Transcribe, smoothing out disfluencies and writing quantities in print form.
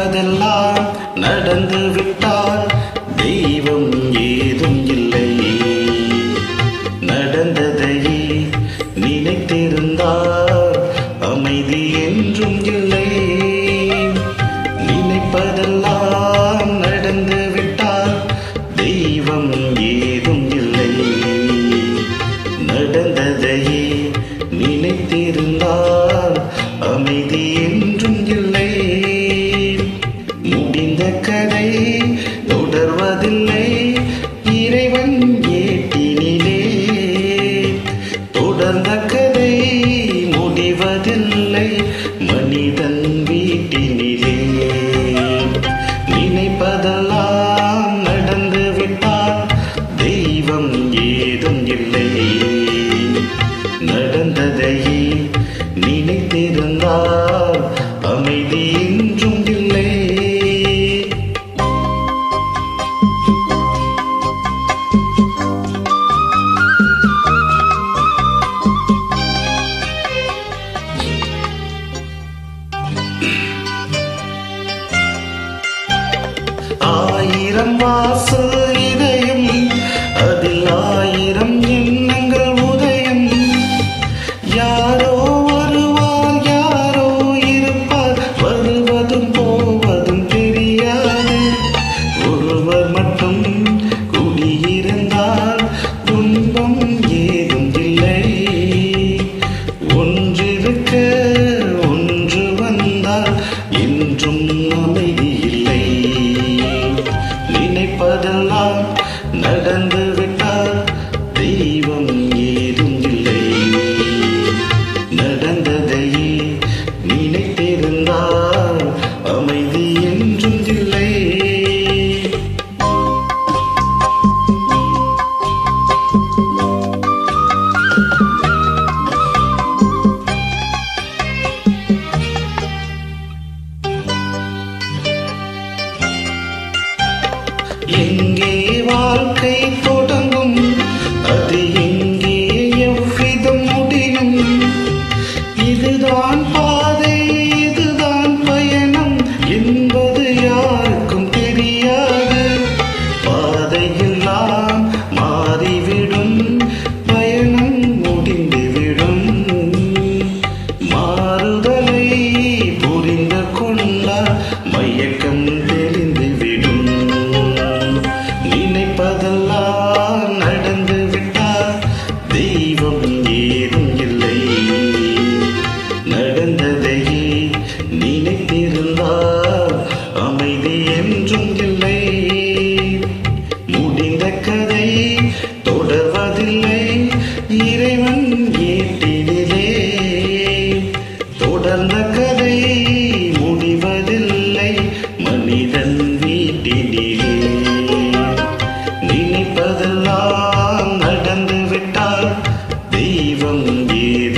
நினைப்பதெல்லாம் நடந்து விட்டால் தெய்வம் ஏதும் இல்லை. நடந்ததையே நினைத்திருந்தால் அமைதி என்றும் இல்லை. நினைப்பதெல்லாம் நடந்து விட்டால் தெய்வம் ஏதும் இல்லை. நடந்ததையே நினைத்திருந்தால் அமைதி என்றும் இல்லை. முடிந்த கதை தொடர்வதில்லை இறைவன் ஏட்டினிலே. தொடர்ந்த கதை முடிவதில்லை மனிதன் வீட்டினிலே. நினைப்பதெல்லாம் நடந்து விட்டால் தெய்வம் ஏதும் இல்லை. நடந்ததையே நினைத்திருந்தால் அமைதி என்றும் இல்லை. ஆயிரம் வாசல் இதயம் அதில் ஆயிரம் எண்ணங்கள் உதயம். யாரோ வருவார் யாரோ இருப்பார் வருவதும் போவதும் தெரியாது. ஒருவர் மட்டும் குடியிருந்தால் துன்பம் ஏதும் இல்லை. ஒன்றிருக்க ஒன்று வந்தால் என்றும் அமைதி இல்லை. நினைப்பதெல்லாம் நடந்து விட்டால் தெய்வம் ஏதும் இல்லை. நடந்ததையே நினைத்திருந்தால் அமைதி என்றும் இல்லை. எங்கே வாழ்க்கை தொடங்கும் அது எங்கே எவ்விதம் முடியும். இதுதான் பாதை இதுதான் பயணம் என்பது யாருக்கும் தெரியாது. பாதையெல்லாம் மாறிவிடும் பயணம் முடிந்துவிடும். மாறுதலை புரிந்து கொண்டால் மயக்கம் தெரிந்துவிடும். நினைப்பதெல்லாம் நடந்து விட்டால் தெய்வம் ஏதும் இல்லை. நடந்ததையே நினைத்திருந்தால் அமைதி என்றும் இல்லை. முடிந்த கதை தொடர்வதில்லை இறைவன் ஏட்டினிலே. தொடர்ந்த கதை முடிவதில்லை மனிதன் வீட்டினிலே. நினைப்பதெல்லாம் நடந்து விட்டால் தெய்வம் ஏதும்